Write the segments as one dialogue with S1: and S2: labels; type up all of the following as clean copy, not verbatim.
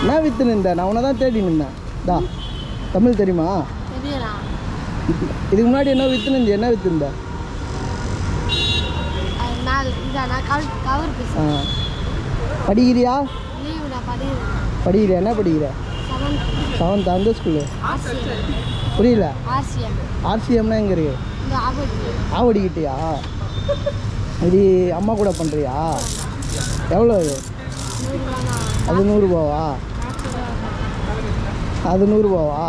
S1: என்ன வித்துன்னு இருந்தேன் நான் உன்னை தான் தேடி நின்றேன் தா தமிழ் தெரியுமா இதுக்கு முன்னாடி என்ன வித்துன்னு இருந்தேன் என்ன வித்துருந்த படிக்கிறியா படிக்கிறியா என்ன படிக்கிற 7th அந்த ஸ்கூலு புரியல ஆர்சிஎம்னா எங்கே இருக்கு ஆவடிக்கிட்டியா இது அம்மா கூட பண்ணுறியா எவ்வளோ அது 100 ரூபாவா அது 100 ரூபாவா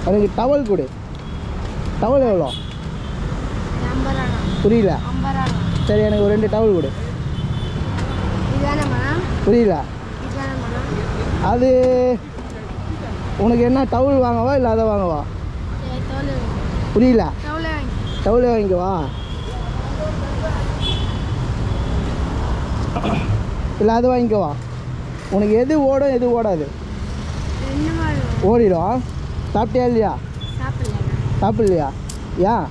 S1: எனக்கு டவல் கொடு டவல் எவ்வளோ புரியல சரி எனக்கு ஒரு 2 டவல் கொடு புரியல அது உனக்கு என்ன டவல் வாங்கவா இல்லை அதை வாங்கவா புரியல டவல் வாங்கிக்கவா இல்லை அது வாங்கிக்கவா உனக்கு எது ஓடும் எது ஓடாது ஓடிடும் சாப்பிட்டியா இல்லையா சாப்பிட்லையா ஏன்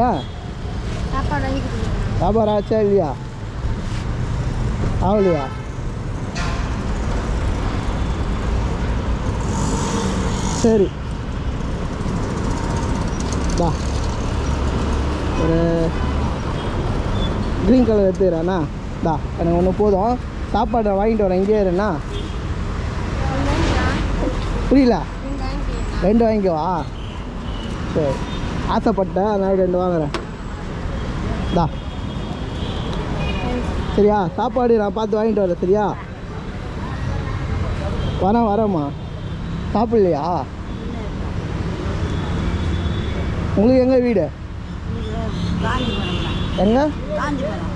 S1: ஏன் சாப்பாடு ஆச்சா இல்லையா ஆகலையா சரி வா ஒரு க்ரீன் கலர் எடுத்துக்கிறேண்ணா தா எனக்கு ஒன்று போதும் சாப்பாடு வாங்கிட்டு வரேன் இங்கே இருண்ணா புரியல 2 வாங்கிக்கவா சரி ஆசைப்பட்டேன் அதனால் 2 வாங்குறேன் தா சரியா சாப்பாடு நான் பார்த்து வாங்கிட்டு வரேன் சரியா வரேம்மா சாப்பிட்லையா உங்களுக்கு எங்கே வீடு எங்க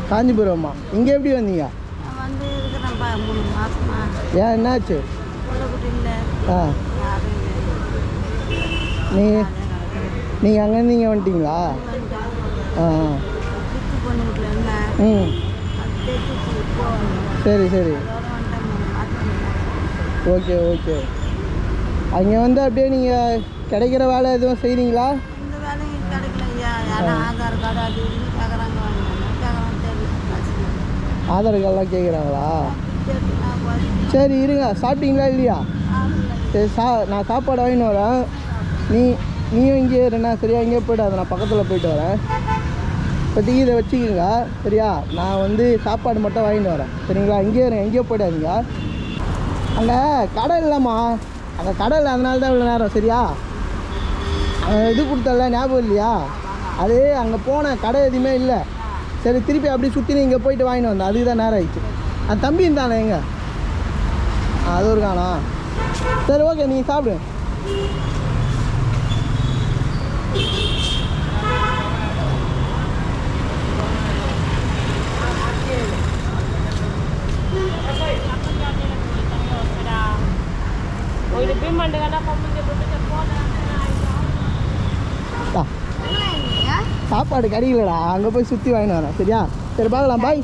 S1: காஞ்சிபுரம்மா இங்கே எப்படி வந்தீங்க ஏன் என்னாச்சு நீங்கள் அங்கேருந்து இங்கே வந்துட்டீங்களா சரி சரி ஓகே ஓகே அங்கே வந்து அப்படியே நீங்கள் கிடைக்கிற வேலை எதுவும் செய்கிறீங்களா ஆதார் கார்டெலாம் கேட்குறாங்களா சரி இருங்க சாப்பிட்டீங்களா இல்லையா சரி நான் சாப்பாடு வாங்கின்னு வரேன் நீயும் இங்கே இருண்ணா சரியா இங்கே போய்ட்டு நான் பக்கத்தில் போயிட்டு வரேன் இப்போதைக்கு இதை வச்சுக்கோங்க சரியா நான் வந்து சாப்பாடு மட்டும் வாங்கிட்டு வரேன் சரிங்களா இங்கே இருங்க எங்கேயோ போய்டாதீங்க அங்கே கடை இல்லைம்மா அங்கே கடை இல்லை அதனால தான் இவ்வளோ நேரம் சரியா அங்கே இது கொடுத்தல ஞாபகம் இல்லையா அது அங்கே போன கடை எதுவுமே இல்லை சரி திருப்பி அப்படி சுற்றி இங்கே போயிட்டு வாங்கிட்டு வந்தேன் அதுக்கு தான் நேரம் ஆயிடுச்சு அந்த தம்பி இருந்தானே எங்கே அது ஒரு காணோம் சரி ஓகே நீங்கள் சாப்பிடுங்க சாப்பாடு கிடைக்கலடா அங்கே போய் சுற்றி வாங்கிட்டு வரேன் சரியா சரி பார்க்கலாம் பாய்